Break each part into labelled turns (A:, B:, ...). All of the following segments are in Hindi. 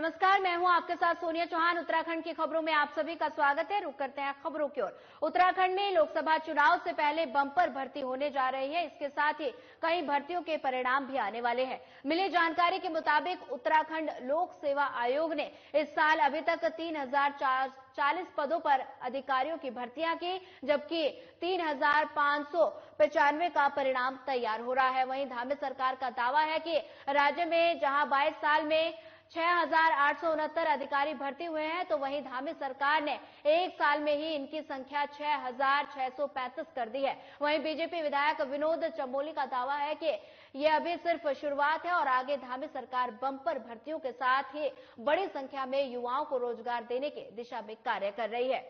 A: नमस्कार, मैं हूं आपके साथ सोनिया चौहान। उत्तराखंड की खबरों में आप सभी का स्वागत है। रुक करते हैं खबरों की ओर। उत्तराखंड में लोकसभा चुनाव से पहले बम्पर भर्ती होने जा रही है। इसके साथ ही कई भर्तियों के परिणाम भी आने वाले हैं। मिली जानकारी के मुताबिक उत्तराखंड लोक सेवा आयोग ने इस साल अभी तक 3040 पदों पर अधिकारियों की भर्तियां की, जबकि 3595 का परिणाम तैयार हो रहा है। वहीं धामी सरकार का दावा है कि राज्य में जहां 22 साल में 6869 अधिकारी भर्ती हुए हैं, तो वहीं धामी सरकार ने एक साल में ही इनकी संख्या 6635 कर दी है। वहीं बीजेपी विधायक विनोद चमोली का दावा है कि यह अभी सिर्फ शुरुआत है और आगे धामी सरकार बम्पर भर्तियों के साथ ही बड़ी संख्या में युवाओं को रोजगार देने की दिशा में कार्य कर रही है।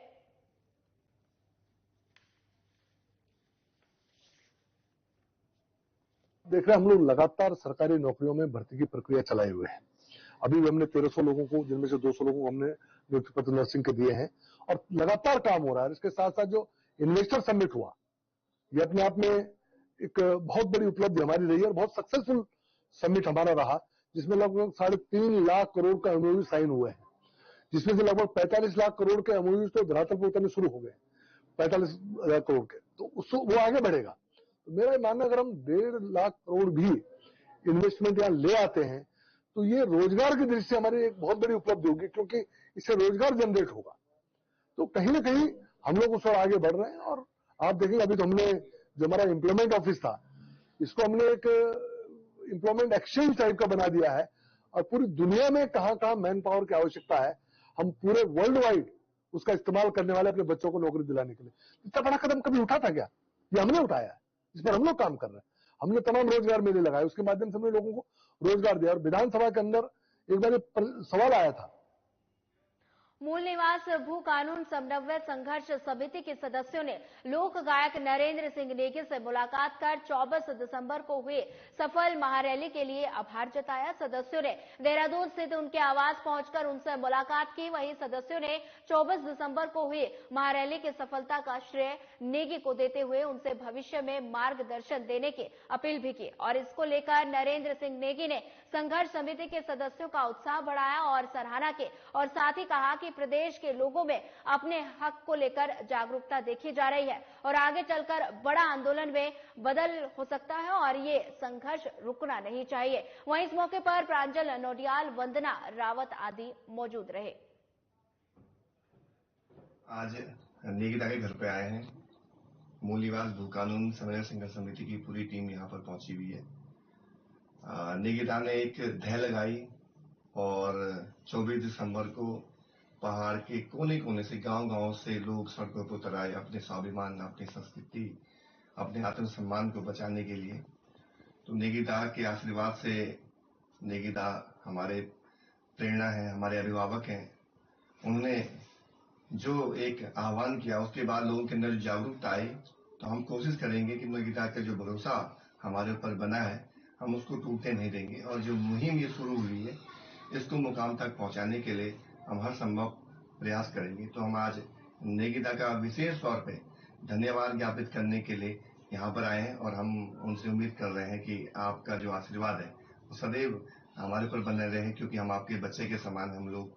B: देख रहे हैं, हम लोग लगातार सरकारी नौकरियों में भर्ती की प्रक्रिया चलाए हुए हैं। अभी भी हमने 1300 लोगों को, जिनमें से 200 लोगों को हमने नियुक्ति पत्र नर्सिंग के दिए हैं और लगातार काम हो रहा है। इसके साथ साथ जो इन्वेस्टर समिट हुआ, ये अपने आप में एक बहुत बड़ी उपलब्धि हमारी रही है और बहुत सक्सेसफुल समिट हमारा रहा, जिसमें लगभग 3.5 लाख करोड़ का एमओयू साइन हुए हैं, जिसमें से लगभग 45 लाख करोड़ के एमओयू तो धरातल पर उतरने शुरू हो गए। 45,000 करोड़ के, तो उससे वो आगे बढ़ेगा। तो मेरा मानना, अगर हम 1.5 लाख करोड़ भी इन्वेस्टमेंट यहाँ ले आते हैं तो ये रोजगार की दृष्टि से हमारी एक बहुत बड़ी उपलब्धि होगी, क्योंकि इससे रोजगार जनरेट होगा। तो कहीं ना कहीं हम लोग उस ओर आगे बढ़ रहे हैं। और आप देखेंगे, अभी तो हमने जो हमारा एम्प्लॉयमेंट ऑफिस था, इसको हमने एक एम्प्लॉयमेंट एक्सचेंज टाइप का बना दिया है और पूरी दुनिया में कहां कहां मैन पावर की आवश्यकता है, हम पूरे वर्ल्ड वाइड उसका इस्तेमाल करने वाले अपने बच्चों को नौकरी दिलाने के लिए। इतना बड़ा कदम कभी उठा था क्या? ये हमने उठाया है, इस पर हम लोग काम कर रहे हैं। हमने तमाम रोजगार मेले लगाए, उसके माध्यम से हमने लोगों को रोजगार दिया। और विधानसभा के अंदर एक बार सवाल आया था,
A: मूल निवास भू कानून समन्वय संघर्ष समिति के सदस्यों ने लोक गायक नरेंद्र सिंह नेगी से मुलाकात कर 24 दिसंबर को हुए सफल महारैली के लिए आभार जताया। सदस्यों ने देहरादून स्थित उनके आवास पहुंचकर उनसे मुलाकात की। वहीं सदस्यों ने 24 दिसंबर को हुई महारैली की सफलता का श्रेय नेगी को देते हुए उनसे भविष्य में मार्गदर्शन देने की अपील भी की। और इसको लेकर नरेंद्र सिंह नेगी ने संघर्ष समिति के सदस्यों का उत्साह बढ़ाया और सराहना की, और साथ ही कहा कि प्रदेश के लोगों में अपने हक को लेकर जागरूकता देखी जा रही है और आगे चलकर बड़ा आंदोलन में बदल हो सकता है और ये संघर्ष रुकना नहीं चाहिए। वहीं इस मौके पर प्रांजल नोडियाल, वंदना रावत आदि मौजूद रहे।
C: आज नेगीदा के घर पे आए हैं। मूल निवास भू कानून समन्वय संघर्ष समिति की पूरी टीम यहाँ पर पहुंची हुई है। नेगीदा ने एक धैर्य लगाई और 24 दिसंबर को पहाड़ के कोने कोने से, गांव-गांव से लोग सड़कों पर उतर आए अपने स्वाभिमान, अपनी संस्कृति, अपने आत्मसम्मान को बचाने के लिए। तो नेगीदा के आशीर्वाद से, नेगीदा हमारे प्रेरणा है, हमारे अभिभावक हैं। उन्होंने जो एक आह्वान किया, उसके बाद लोगों के अंदर जागरूकता आई। तो हम कोशिश करेंगे कि नेगीदा का जो भरोसा हमारे ऊपर बना है, हम उसको टूटने नहीं देंगे। और जो मुहिम ये शुरू हुई है, इसको मुकाम तक पहुंचाने के लिए हम हर संभव प्रयास करेंगे। तो हम आज नेगीदा का विशेष तौर पे धन्यवाद ज्ञापित करने के लिए यहाँ पर आए हैं और हम उनसे उम्मीद कर रहे हैं कि आपका जो आशीर्वाद है वो सदैव हमारे ऊपर बने रहे, क्योंकि हम आपके बच्चे के समान हम लोग।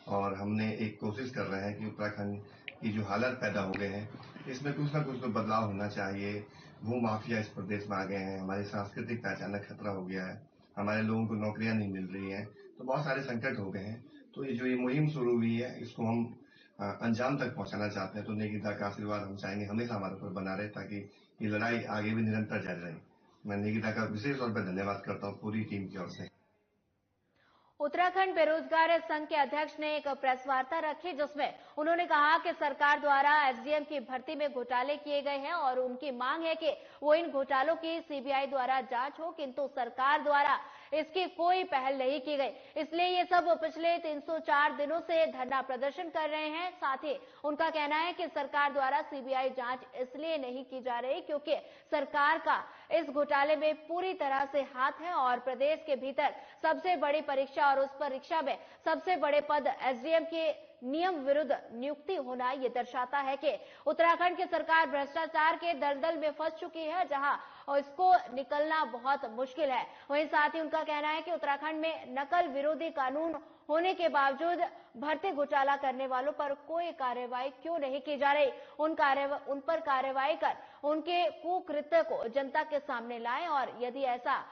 C: और हमने एक कोशिश कर रहे हैं कि उत्तराखंड की जो हालत पैदा हो गए हैं, इसमें कुछ ना कुछ तो बदलाव होना चाहिए। भू माफिया इस प्रदेश में आ गए हैं, हमारी सांस्कृतिक पहचान का खतरा हो गया है, हमारे लोगों को नौकरियां नहीं मिल रही हैं, तो बहुत सारे संकट हो गए हैं। तो ये जो मुहिम शुरू हुई है, इसको हम अंजाम तक पहुंचाना चाहते हैं। तो नेगीदा का आशीर्वाद हम चाहेंगे हमेशा हमारे ऊपर बना रहे, ताकि ये लड़ाई आगे भी निरंतर जारी रहे। मैं नेगीदा का विशेष तौर पर धन्यवाद करता हूँ पूरी टीम की ओर से।
A: उत्तराखंड बेरोजगार संघ के अध्यक्ष ने एक प्रेस वार्ता रखी, जिसमें उन्होंने कहा कि सरकार द्वारा एसडीएम की भर्ती में घोटाले किए गए हैं और उनकी मांग है कि वो इन घोटालों की सीबीआई द्वारा जांच हो, किंतु सरकार द्वारा इसकी कोई पहल नहीं की गई। इसलिए ये सब पिछले 304 दिनों से धरना प्रदर्शन कर रहे हैं। साथ ही उनका कहना है कि सरकार द्वारा सीबीआई जांच इसलिए नहीं की जा रही क्योंकि सरकार का इस घोटाले में पूरी तरह से हाथ है और प्रदेश के भीतर सबसे बड़ी परीक्षा और उस परीक्षा में सबसे बड़े पद एसडीएम के नियम विरुद्ध नियुक्ति होना ये दर्शाता है कि उत्तराखंड की सरकार भ्रष्टाचार के दलदल में फंस चुकी है, जहां इसको निकलना बहुत मुश्किल है। वहीं साथ ही उनका कहना है कि उत्तराखंड में नकल विरोधी कानून होने के बावजूद भर्ती घोटाला करने वालों पर कोई कार्रवाई क्यों नहीं की जा रही। उन पर कार्रवाई कर उनके कुकृत्य को जनता के सामने लाएं, और यदि ऐसा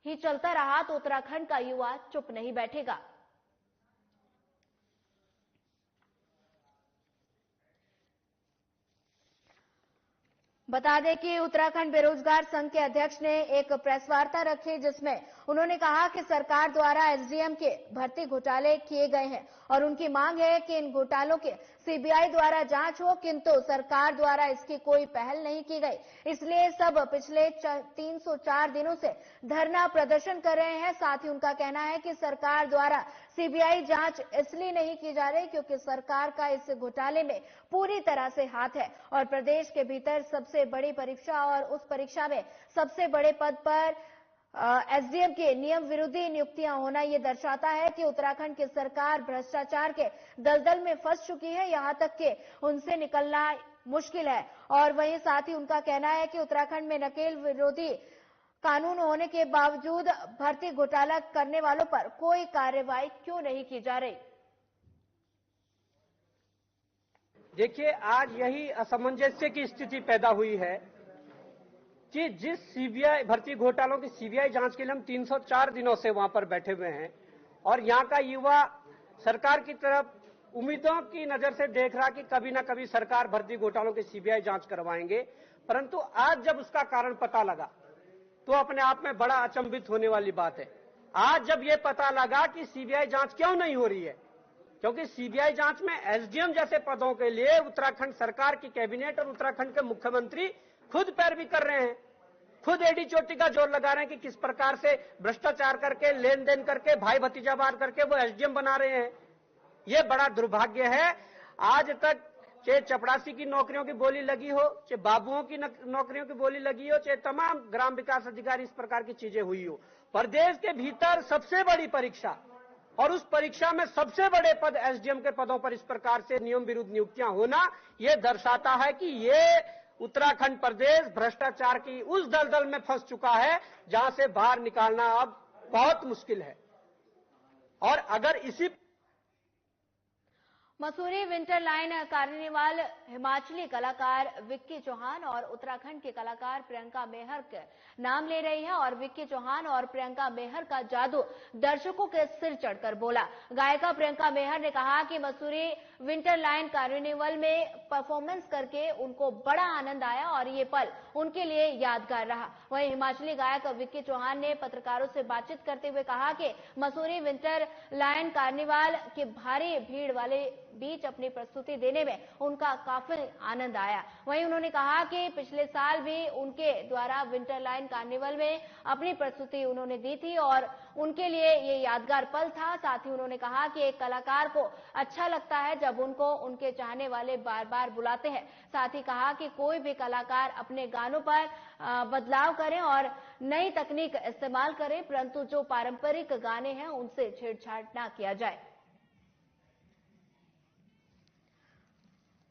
A: ही चलता रहा तो उत्तराखंड का युवा चुप नहीं बैठेगा। बता दें कि उत्तराखंड बेरोजगार संघ के अध्यक्ष ने एक प्रेस वार्ता रखी, जिसमें उन्होंने कहा कि सरकार द्वारा एसडीएम के भर्ती घोटाले किए गए हैं और उनकी मांग है कि इन घोटालों के सीबीआई द्वारा जांच हो, किंतु सरकार द्वारा इसकी कोई पहल नहीं की गई। इसलिए सब पिछले 304 दिनों से धरना प्रदर्शन कर रहे हैं। साथ ही उनका कहना है कि सरकार द्वारा सीबीआई जांच इसलिए नहीं की जा रही क्योंकि सरकार का इस घोटाले में पूरी तरह से हाथ है और प्रदेश के भीतर सबसे बड़ी परीक्षा और उस परीक्षा में सबसे बड़े पद पर एसडीएम के नियम विरोधी नियुक्तियां होना ये दर्शाता है कि उत्तराखंड की सरकार भ्रष्टाचार के दलदल में फंस चुकी है, यहां तक कि उनसे निकलना मुश्किल है। और वहीं साथ ही उनका कहना है कि उत्तराखंड में नकल विरोधी कानून होने के बावजूद भर्ती घोटाला करने वालों पर कोई कार्रवाई क्यों नहीं की जा रही।
D: देखिए, आज यही असमंजस्य की स्थिति पैदा हुई है कि जिस सीबीआई भर्ती घोटालों की सीबीआई जांच के लिए हम 304 दिनों से वहां पर बैठे हुए हैं और यहां का युवा सरकार की तरफ उम्मीदों की नजर से देख रहा कि कभी ना कभी सरकार भर्ती घोटालों की सीबीआई जांच करवाएंगे, परंतु आज जब उसका कारण पता लगा तो अपने आप में बड़ा अचंभित होने वाली बात है। आज जब ये पता लगा कि सीबीआई जांच क्यों नहीं हो रही है, क्योंकि सीबीआई जांच में एसडीएम जैसे पदों के लिए उत्तराखंड सरकार की कैबिनेट और उत्तराखंड के मुख्यमंत्री खुद पैरवी कर रहे हैं, खुद एडी चोटी का जोर लगा रहे हैं कि किस प्रकार से भ्रष्टाचार करके, लेन देन करके, भाई भतीजावाद करके वो एसडीएम बना रहे हैं। ये बड़ा दुर्भाग्य है। आज तक चाहे चपरासी की नौकरियों की बोली लगी हो, चाहे बाबुओं की नौकरियों की बोली लगी हो, चाहे तमाम ग्राम विकास अधिकारी इस प्रकार की चीजें हुई हो, प्रदेश के भीतर सबसे बड़ी परीक्षा और उस परीक्षा में सबसे बड़े पद एसडीएम के पदों पर इस प्रकार से नियम विरुद्ध नियुक्तियां होना यह दर्शाता है कि ये उत्तराखंड प्रदेश भ्रष्टाचार की उस दलदल में फंस चुका है जहां से बाहर निकालना अब बहुत मुश्किल है। और अगर इसी
A: Mussoorie winter line carnival Himachali कलाकार विक्की चौहान और उत्तराखंड के कलाकार प्रियंका मेहर के नाम ले रही है और विक्की चौहान और प्रियंका मेहर का जादू दर्शकों के सिर चढ़कर बोला। गायिका प्रियंका मेहर ने कहा कि मसूरी विंटर लाइन कार्निवल में परफॉर्मेंस करके उनको बड़ा आनंद आया और ये पल उनके लिए यादगार रहा। वहीं हिमाचली गायक विक्की चौहान ने पत्रकारों से बातचीत करते हुए कहा कि मसूरी विंटर लाइन कार्निवाल के भारी भीड़ वाले बीच अपनी प्रस्तुति देने में उनका काफी आनंद आया। वहीं उन्होंने कहा कि पिछले साल भी उनके द्वारा विंटर लाइन कार्निवल में अपनी प्रस्तुति उन्होंने दी थी और उनके लिए ये यादगार पल था। साथ ही उन्होंने कहा कि एक कलाकार को अच्छा लगता है जब उनको उनके चाहने वाले बार बार बुलाते हैं। साथ ही कहा कि कोई भी कलाकार अपने गानों पर बदलाव करें और नई तकनीक इस्तेमाल करें, परंतु जो पारंपरिक गाने हैं उनसे छेड़छाड़ ना किया जाए।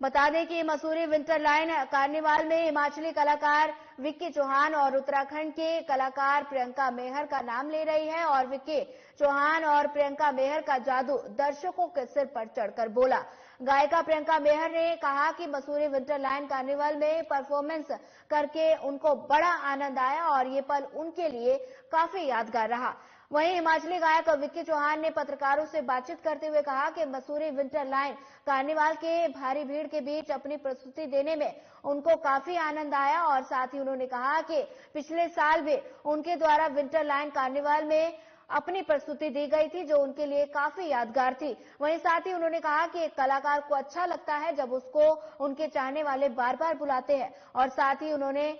A: बता दें कि मसूरी विंटर लाइन कार्निवाल में हिमाचली कलाकार विक्की चौहान और उत्तराखंड के कलाकार प्रियंका मेहर का नाम ले रही है और विक्की चौहान और प्रियंका मेहर का जादू दर्शकों के सिर पर चढ़कर बोला। गायिका प्रियंका मेहर ने कहा कि मसूरी विंटर लाइन कार्निवल में परफॉर्मेंस करके उनको बड़ा आनंद आया और ये पल उनके लिए काफी यादगार रहा। वहीं हिमाचली गायक विक्की चौहान ने पत्रकारों से बातचीत करते हुए कहा कि मसूरी विंटर लाइन कार्निवाल के भारी भीड़ के बीच अपनी प्रस्तुति देने में उनको काफी आनंद आया और साथ ही उन्होंने कहा कि पिछले साल भी उनके द्वारा विंटर लाइन कार्निवाल में अपनी प्रस्तुति दी गई थी जो उनके लिए काफी यादगार थी। वहीं साथ ही उन्होंने कहा कि एक कलाकार को अच्छा लगता है जब उसको उनके चाहने वाले बार बार बुलाते हैं और साथ ही उन्होंने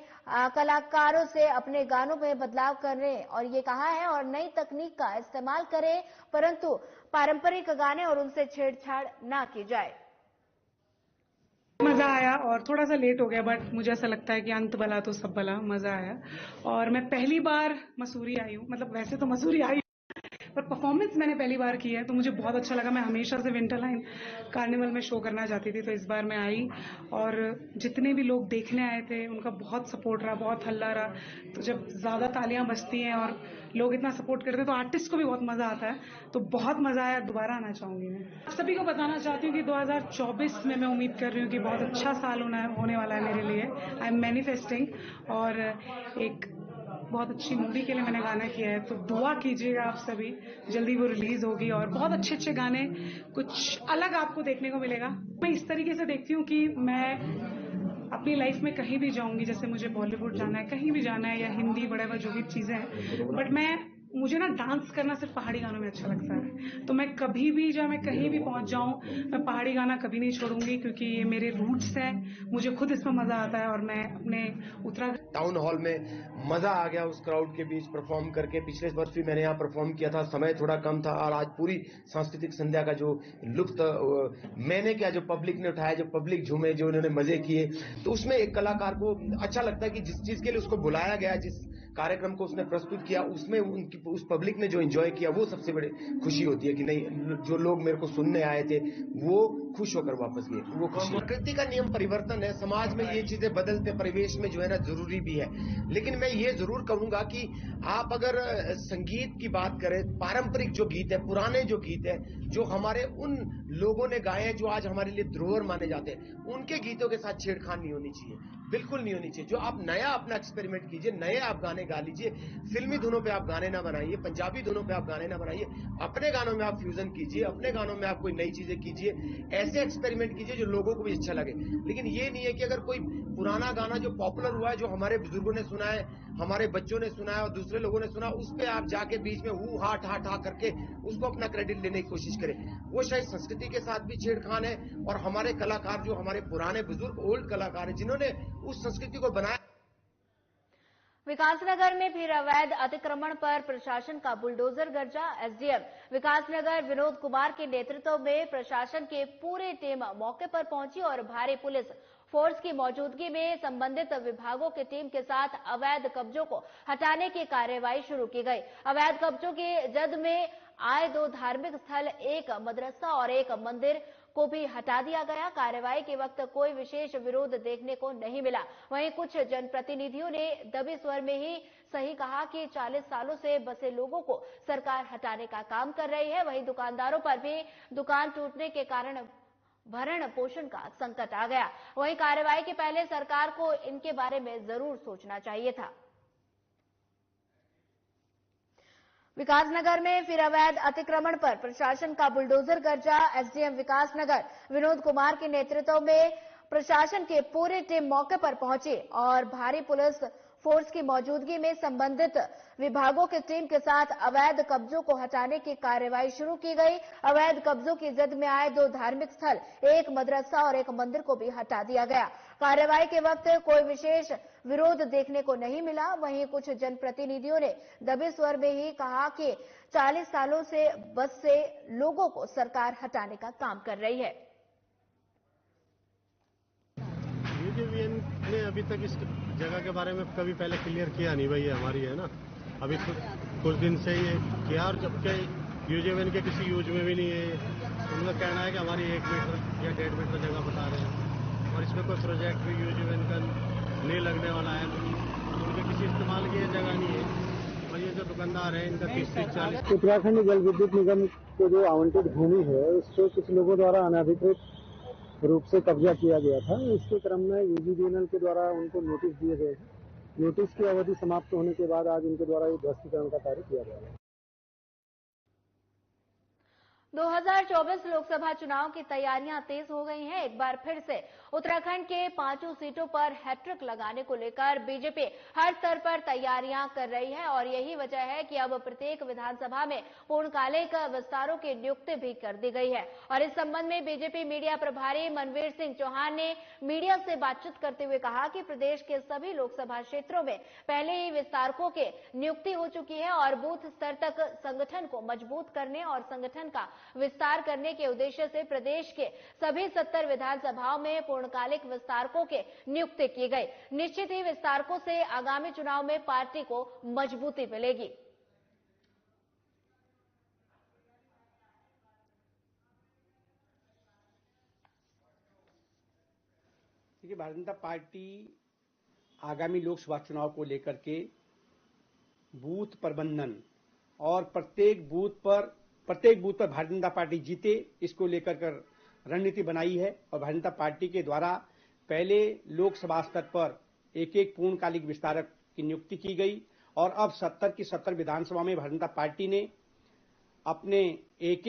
A: कलाकारों से अपने गानों में बदलाव करने और ये कहा है और नई तकनीक का इस्तेमाल करें, परंतु पारंपरिक गाने और उनसे छेड़छाड़ ना की जाए।
E: मजा आया और थोड़ा सा लेट हो गया, बट मुझे ऐसा लगता है कि अंत भला तो सब भला। मजा आया और मैं पहली बार मसूरी आई हूँ, मतलब वैसे तो मसूरी आई पर परफॉर्मेंस मैंने पहली बार की है तो मुझे बहुत अच्छा लगा। मैं हमेशा से विंटरलाइन कार्निवल में शो करना चाहती थी, तो इस बार मैं आई और जितने भी लोग देखने आए थे उनका बहुत सपोर्ट रहा, बहुत हल्ला रहा। तो जब ज़्यादा तालियां बजती हैं और लोग इतना सपोर्ट करते हैं तो आर्टिस्ट को भी बहुत मज़ा आता है। तो बहुत मज़ा आया, दोबारा आना चाहूँगी मैं। सभी को बताना चाहती हूँ कि 2024 में मैं उम्मीद कर रही हूँ कि बहुत अच्छा साल होने वाला है मेरे लिए। आई एम मैनिफेस्टिंग, और एक बहुत अच्छी मूवी के लिए मैंने गाना किया है, तो दुआ कीजिएगा आप सभी। जल्दी वो रिलीज होगी और बहुत अच्छे अच्छे गाने, कुछ अलग आपको देखने को मिलेगा। मैं इस तरीके से देखती हूँ कि मैं अपनी लाइफ में कहीं भी जाऊंगी, जैसे मुझे बॉलीवुड जाना है, कहीं भी जाना है, या हिंदी बड़े जो भी चीजें हैं, बट मुझे ना डांस करना सिर्फ पहाड़ी गानों में अच्छा लगता है। तो मैं कभी भी जब मैं कहीं भी पहुंच जाऊं, मैं पहाड़ी गाना कभी नहीं छोड़ूंगी, क्योंकि ये मेरे रूट्स हैं। मुझे खुद इसमें मजा आता है और मैं अपने उत्तराखंड
F: टाउन हॉल में मजा आ गया उस क्राउड के बीच परफॉर्म करके। पिछले वर्ष भी मैंने यहाँ परफॉर्म किया था, समय थोड़ा कम था, और आज पूरी सांस्कृतिक संध्या का जो लुत्फ मैंने क्या, जो पब्लिक ने उठाया, जो पब्लिक झूमे, जो उन्होंने मजे किए, तो उसमें एक कलाकार को अच्छा लगता है कि जिस चीज के लिए उसको बुलाया गया, जिस कार्यक्रम को उसने प्रस्तुत किया, उसमें उनकी उस पब्लिक ने जो एंजॉय किया, वो सबसे बड़ी खुशी होती है कि नहीं, जो लोग मेरे को सुनने आए थे वो खुश होकर वापस गए, वो खुशी। प्रकृति का नियम परिवर्तन है, समाज में ये चीजें बदलते, परिवेश में जो है ना जरूरी भी है। लेकिन मैं ये जरूर कहूंगा कि आप अगर संगीत की बात करें, पारंपरिक जो गीत है, पुराने जो गीत है, जो हमारे उन लोगों ने गाए हैं, जो आज हमारे लिए धरोहर माने जाते हैं, उनके गीतों के साथ छेड़खानी नहीं होनी चाहिए, बिल्कुल नहीं होनी चाहिए। जो आप नया अपना एक्सपेरिमेंट कीजिए, नए आप गाने गा लीजिए, फिल्मी धुनों पे आप गाने ना बनाइए, पंजाबी धुनों पे आप गाने ना बनाइए, अपने गानों में आप फ्यूजन कीजिए, अपने गानों में आप कोई नई चीजें कीजिए, ऐसे एक्सपेरिमेंट कीजिए जो लोगों को भी अच्छा लगे। लेकिन ये नहीं है कि अगर कोई पुराना गाना जो पॉपुलर हुआ है, जो हमारे बुजुर्गों ने सुना है, हमारे बच्चों ने सुना है और दूसरे लोगों ने सुना, उस पे आप जाके बीच में हु हा ठा ठा करके उसको अपना क्रेडिट लेने की कोशिश करें। वो शायद संस्कृति के साथ भी छेड़खान है, और हमारे कलाकार, जो हमारे पुराने बुजुर्ग ओल्ड कलाकार हैं, जिन्होंने उस संस्कृति को बनाया।
A: विकासनगर में फिर अवैध अतिक्रमण पर प्रशासन का बुलडोजर गर्जा। एसडीएम विकासनगर विनोद कुमार के नेतृत्व में प्रशासन की पूरी टीम मौके पर पहुंची और भारी पुलिस फोर्स की मौजूदगी में संबंधित विभागों की टीम के साथ अवैध कब्जों को हटाने की कार्रवाई शुरू की गई। अवैध कब्जों की जद में आए 2 धार्मिक स्थल, एक मदरसा और एक मंदिर को भी हटा दिया गया। कार्रवाई के वक्त कोई विशेष विरोध देखने को नहीं मिला। वहीं कुछ जनप्रतिनिधियों ने दबे स्वर में ही सही कहा कि 40 सालों से बसे लोगों को सरकार हटाने का काम कर रही है। वहीं दुकानदारों पर भी दुकान टूटने के कारण भरण पोषण का संकट आ गया। वहीं कार्रवाई के पहले सरकार को इनके बारे में जरूर सोचना चाहिए था। विकासनगर में फिर अवैध अतिक्रमण पर प्रशासन का बुलडोजर गर्जा। एसडीएम विकासनगर विनोद कुमार के नेतृत्व में प्रशासन की पूरी टीम मौके पर पहुंची और भारी पुलिस फोर्स की मौजूदगी में संबंधित विभागों की टीम के साथ अवैध कब्जों को हटाने की कार्रवाई शुरू की गई। अवैध कब्जों की जद में आए 2 धार्मिक स्थल, एक मदरसा और एक मंदिर को भी हटा दिया गया। कार्रवाई के वक्त कोई विशेष विरोध देखने को नहीं मिला। वहीं कुछ जनप्रतिनिधियों ने दबे स्वर में ही कहा कि 40 सालों से बस से लोगों को सरकार हटाने का काम कर रही है।
G: यूजेवीएन ने अभी तक इस जगह के बारे में कभी पहले क्लियर किया नहीं, भाई ये हमारी है ना। अभी कुछ दिन से ये किया, और जबकि यूजेवीएन के किसी यूज में भी नहीं है। उनका कहना है कि हमारी 1 मीटर या 1.5 मीटर जगह बता रहे हैं, और इसमें कोई प्रोजेक्ट भी यूजेवीएन का नहीं लगने वाला है। उनके किसी इस्तेमाल की ये जगह नहीं है। और ये जो दुकानदार है, इनका 30-40।
H: उत्तराखंड जल विद्युत निगम को जो आवंटित भूमि है, उस पर कुछ लोगों द्वारा अनधिकृत रूप से कब्जा किया गया था। इसके क्रम में यूजीवीएनएल के द्वारा उनको नोटिस दिए गए थे। नोटिस की अवधि समाप्त होने के बाद आज उनके द्वारा ये ध्वस्तीकरण का कार्य किया गया है।
A: 2024 लोकसभा चुनाव की तैयारियां तेज हो गई हैं। एक बार फिर से उत्तराखंड के 5 सीटों पर हैट्रिक लगाने को लेकर बीजेपी हर स्तर पर तैयारियां कर रही है और यही वजह है कि अब प्रत्येक विधानसभा में पूर्णकालिक विस्तारों की नियुक्ति भी कर दी गई है। और इस संबंध में बीजेपी मीडिया प्रभारी मनवीर सिंह चौहान ने मीडिया से बातचीत करते हुए कहा कि प्रदेश के सभी लोकसभा क्षेत्रों में पहले ही विस्तारकों की नियुक्ति हो चुकी है और बूथ स्तर तक संगठन को मजबूत करने और संगठन का विस्तार करने के उद्देश्य से प्रदेश के सभी 70 विधानसभाओं में पूर्णकालिक विस्तारकों के नियुक्ति की गई। निश्चित ही विस्तारकों से आगामी चुनाव में पार्टी को मजबूती मिलेगी।
D: देखिए, भारतीय जनता पार्टी आगामी लोकसभा चुनाव को लेकर के बूथ प्रबंधन और प्रत्येक बूथ पर भारतीय जनता पार्टी जीते, इसको लेकर कर रणनीति बनाई है। और भारतीय जनता पार्टी के द्वारा पहले लोकसभा स्तर पर एक पूर्णकालिक विस्तारक की नियुक्ति की गई और अब 70 की 70 विधानसभा में भारतीय जनता पार्टी ने अपने एक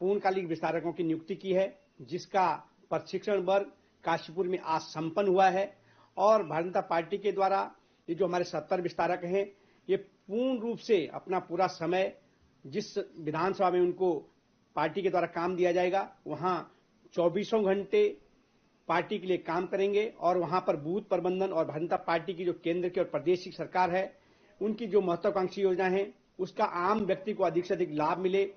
D: पूर्णकालिक विस्तारकों की नियुक्ति की है, जिसका प्रशिक्षण वर्ग काशीपुर में आज संपन्न हुआ है। और भारतीय जनता पार्टी के द्वारा ये जो हमारे 70 विस्तारक हैं, ये पूर्ण रूप से अपना पूरा समय जिस विधानसभा में उनको पार्टी के द्वारा काम दिया जाएगा, वहां 24 घंटे पार्टी के लिए काम करेंगे और वहां पर बूथ प्रबंधन और भारतीय जनता पार्टी की जो केंद्र की और प्रदेश की सरकार है, उनकी जो महत्वाकांक्षी योजना है, उसका आम व्यक्ति को अधिक से अधिक लाभ मिले।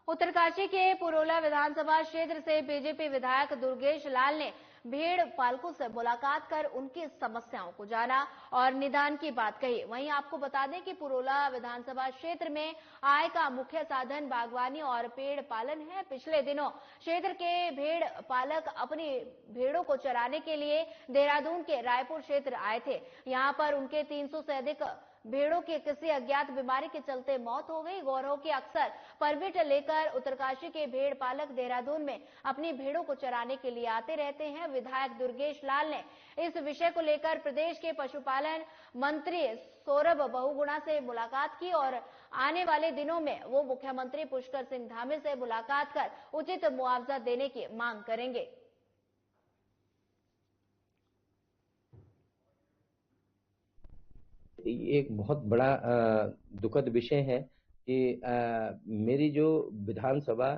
A: उत्तरकाशी के पुरोला विधानसभा क्षेत्र से बीजेपी विधायक दुर्गेश लाल ने भेड़ पालकों से मुलाकात कर उनकी समस्याओं को जाना और निदान की बात कही। वहीं आपको बता दें कि पुरोला विधानसभा क्षेत्र में आय का मुख्य साधन बागवानी और पेड़ पालन है। पिछले दिनों क्षेत्र के भेड़ पालक अपनी भेड़ों को चराने के लिए देहरादून के रायपुर क्षेत्र आए थे। यहां पर उनके 300 से अधिक भेड़ों की किसी अज्ञात बीमारी के चलते मौत हो गई। गौरव की अक्सर परमिट लेकर उत्तरकाशी के भेड़ पालक देहरादून में अपनी भेड़ों को चराने के लिए आते रहते हैं। विधायक दुर्गेश लाल ने इस विषय को लेकर प्रदेश के पशुपालन मंत्री सौरभ बहुगुणा से मुलाकात की और आने वाले दिनों में वो मुख्यमंत्री पुष्कर सिंह धामी से मुलाकात कर उचित मुआवजा देने की मांग करेंगे।
I: एक बहुत बड़ा दुखद विषय है कि मेरी जो विधानसभा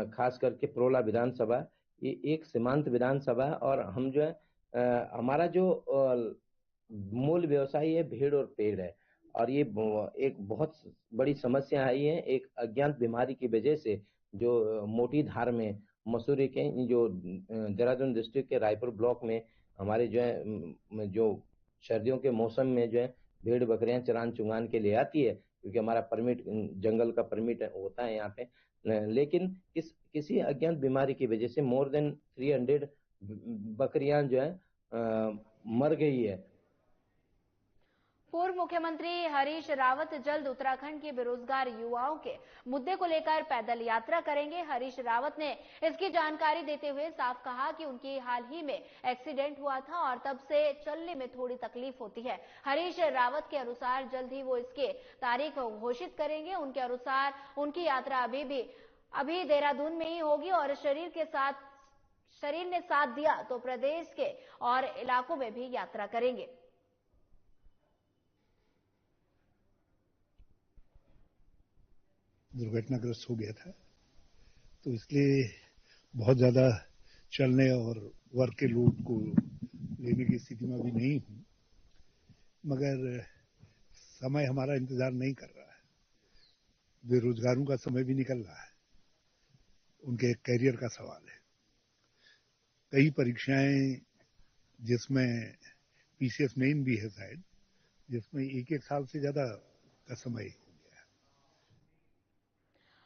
I: खास करके पुरोला विधानसभा, ये एक सीमांत विधानसभा और हम जो है हमारा जो मूल व्यवसाय है भेड़ और पेड़ है और ये एक बहुत बड़ी समस्या आई है। एक अज्ञात बीमारी की वजह से जो मोटी धार में मसूरी के जो देहरादून डिस्ट्रिक्ट के रायपुर ब्लॉक में हमारे जो है जो सर्दियों के मौसम में जो है भेड़ बकरियां चरान चुंगान के लिए आती है, क्योंकि हमारा परमिट जंगल का परमिट होता है यहाँ पे, लेकिन किसी अज्ञात बीमारी की वजह से मोर देन 300 बकरियां जो है मर गई है।
A: पूर्व मुख्यमंत्री हरीश रावत जल्द उत्तराखंड के बेरोजगार युवाओं के मुद्दे को लेकर पैदल यात्रा करेंगे। हरीश रावत ने इसकी जानकारी देते हुए साफ कहा कि उनकी हाल ही में एक्सीडेंट हुआ था और तब से चलने में थोड़ी तकलीफ होती है। हरीश रावत के अनुसार जल्द ही वो इसके तारीख घोषित करेंगे। उनके अनुसार उनकी यात्रा अभी देहरादून में ही होगी और शरीर ने साथ दिया तो प्रदेश के और इलाकों में भी यात्रा करेंगे।
J: दुर्घटनाग्रस्त हो गया था, तो इसलिए बहुत ज्यादा चलने और वर्क के लोड को लेने की स्थिति में अभी नहीं हूं, मगर समय हमारा इंतजार नहीं कर रहा है। बेरोजगारों का समय भी निकल रहा है, उनके कैरियर का सवाल है। कई परीक्षाएं जिसमें पीसीएस मेन भी है शायद, जिसमें एक साल से ज्यादा का समय।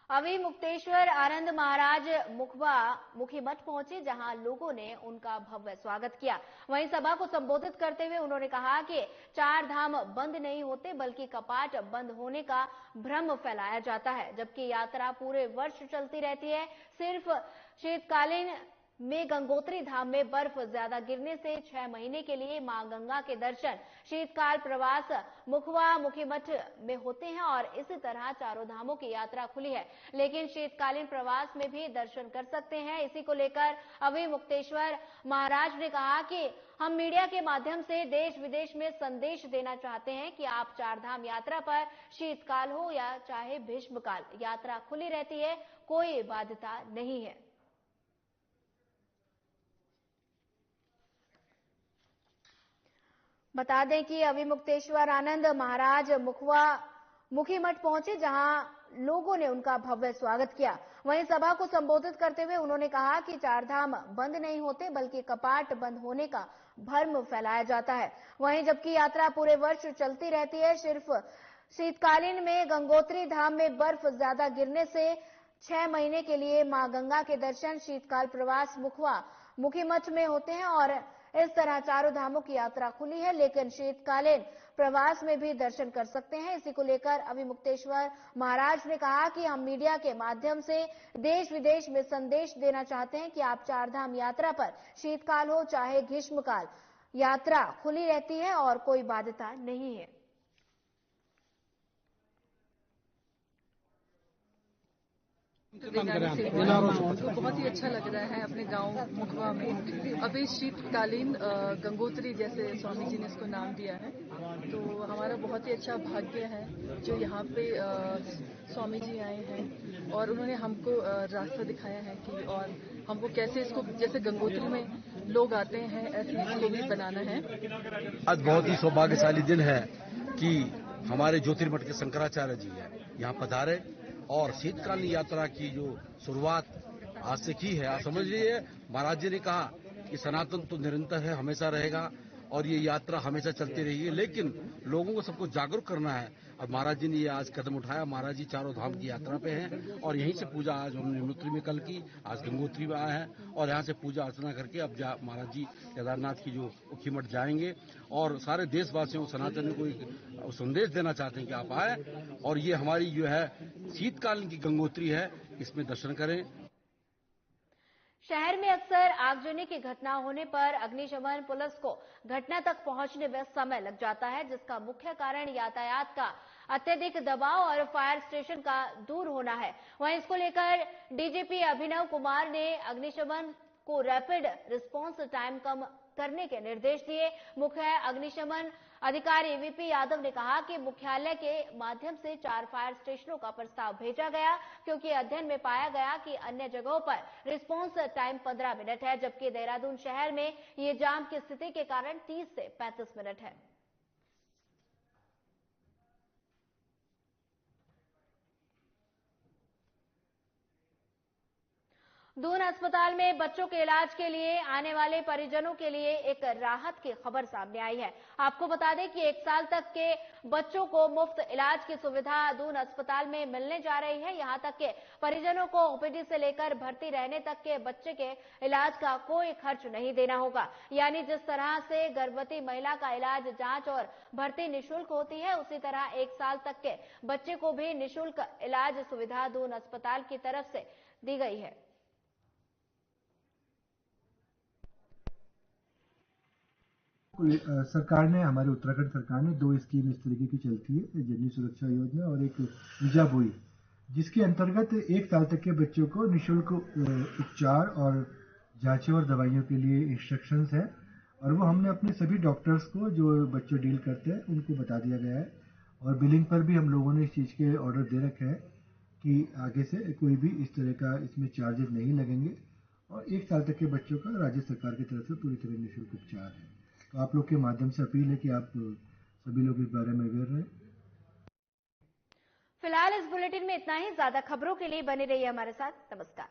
A: अभी मुक्तेश्वर आनंद महाराज मुखी मठ पहुंचे, जहां लोगों ने उनका भव्य स्वागत किया। वहीं सभा को संबोधित करते हुए उन्होंने कहा कि 4 धाम बंद नहीं होते बल्कि कपाट बंद होने का भ्रम फैलाया जाता है, जबकि यात्रा पूरे वर्ष चलती रहती है। सिर्फ शीतकालीन में गंगोत्री धाम में बर्फ ज्यादा गिरने से 6 महीने के लिए मां गंगा के दर्शन शीतकाल प्रवास मुखी मठ में होते हैं और इसी तरह चारों धामों की यात्रा खुली है, लेकिन शीतकालीन प्रवास में भी दर्शन कर सकते हैं। इसी को लेकर अभी मुक्तेश्वर महाराज ने कहा कि हम मीडिया के माध्यम से देश विदेश में संदेश देना चाहते हैं कि आप 4 धाम यात्रा पर शीतकाल हो या चाहे भीष्मकाल, यात्रा खुली रहती है, कोई बाध्यता नहीं है। बता दें कि अभी मुक्तेश्वर आनंद महाराज मुखी मठ पहुंचे, जहां लोगों ने उनका भव्य स्वागत किया। वहीं सभा को संबोधित करते हुए उन्होंने कहा कि 4 धाम बंद नहीं होते बल्कि कपाट बंद होने का भ्रम फैलाया जाता है। वहीं जबकि यात्रा पूरे वर्ष चलती रहती है, सिर्फ शीतकालीन में गंगोत्री धाम में बर्फ ज्यादा गिरने से 6 महीने के लिए मां गंगा के दर्शन शीतकाल प्रवास मुखी मठ में होते हैं और इस तरह चारों धामों की यात्रा खुली है, लेकिन शीतकालीन प्रवास में भी दर्शन कर सकते हैं। इसी को लेकर अभिमुक्तेश्वर महाराज ने कहा कि हम मीडिया के माध्यम से देश विदेश में संदेश देना चाहते हैं कि आप चारधाम यात्रा पर शीतकाल हो चाहे ग्रीष्मकाल, यात्रा खुली रहती है और कोई बाध्यता नहीं है।
K: तो बहुत ही अच्छा लग रहा है अपने गांव मुखवा में। अभी शीतकालीन गंगोत्री जैसे स्वामी जी ने इसको नाम दिया है, तो हमारा बहुत ही अच्छा भाग्य है जो यहाँ पे स्वामी जी आए हैं और उन्होंने हमको रास्ता दिखाया है कि और हमको कैसे इसको जैसे गंगोत्री में लोग आते हैं ऐसे इसको भी बनाना है।
L: आज बहुत ही सौभाग्यशाली दिन है कि हमारे ज्योतिर्मठ के शंकराचार्य जी हैं यहाँ पधारे और शीतकालीन यात्रा की जो शुरुआत आज से की है। आप समझ लीजिए, महाराज जी ने कहा कि सनातन तो निरंतर है, हमेशा रहेगा और ये यात्रा हमेशा चलती रहेगी, लेकिन लोगों को सबको जागरूक करना है। और महाराज जी ने ये आज कदम उठाया। महाराज जी चारों धाम की यात्रा पे हैं और यहीं से पूजा आज हमने यमुनोत्री में कल की, आज गंगोत्री में आए हैं और यहाँ से पूजा अर्चना करके अब महाराज जी केदारनाथ की जो मुखीमठ जाएंगे और सारे देशवासियों को सनातन को एक संदेश देना चाहते हैं कि आप आए और ये हमारी जो है शीतकालीन की गंगोत्री है, इसमें दर्शन करें।
A: शहर में अक्सर आगजनी की घटना होने पर अग्निशमन पुलिस को घटना तक पहुंचने में समय लग जाता है, जिसका मुख्य कारण यातायात का अत्यधिक दबाव और फायर स्टेशन का दूर होना है। वहीं इसको लेकर डीजीपी अभिनव कुमार ने अग्निशमन को रैपिड रिस्पांस टाइम कम करने के निर्देश दिए। मुख्य अग्निशमन अधिकारी वीपी यादव ने कहा कि मुख्यालय के माध्यम से 4 फायर स्टेशनों का प्रस्ताव भेजा गया, क्योंकि अध्ययन में पाया गया कि अन्य जगहों पर रिस्पांस टाइम 15 मिनट है, जबकि देहरादून शहर में ये जाम की स्थिति के कारण 30 से 35 मिनट है। दून अस्पताल में बच्चों के इलाज के लिए आने वाले परिजनों के लिए एक राहत की खबर सामने आई है। आपको बता दें कि 1 साल तक के बच्चों को मुफ्त इलाज की सुविधा दून अस्पताल में मिलने जा रही है। यहां तक के परिजनों को ओपीडी से लेकर भर्ती रहने तक के बच्चे के इलाज का कोई खर्च नहीं देना होगा। यानी जिस तरह से गर्भवती महिला का इलाज, जांच और भर्ती निःशुल्क होती है, उसी तरह 1 साल तक के बच्चे को भी निःशुल्क इलाज सुविधा दून अस्पताल की तरफ से दी गई है।
M: सरकार ने, हमारे उत्तराखंड सरकार ने 2 स्कीम इस तरीके की चलती है, जननी सुरक्षा योजना और एक ऊर्जा बोई, जिसके अंतर्गत 1 साल तक के बच्चों को निःशुल्क उपचार और जांचें और दवाइयों के लिए इंस्ट्रक्शंस है और वो हमने अपने सभी डॉक्टर्स को जो बच्चों डील करते हैं उनको बता दिया गया है और बिलिंग पर भी हम लोगों ने इस चीज़ के ऑर्डर दे रखे हैं कि आगे से कोई भी इस तरह का इसमें चार्जेस नहीं लगेंगे और 1 साल तक के बच्चों का राज्य सरकार की तरफ से पूरी तरह निःशुल्क उपचार है। तो आप लोग के माध्यम से अपील है कि आप सभी लोग इस बारे में अवेयर रहें।
A: फिलहाल इस बुलेटिन में इतना ही। ज्यादा खबरों के लिए बने रहिए हमारे साथ। नमस्कार।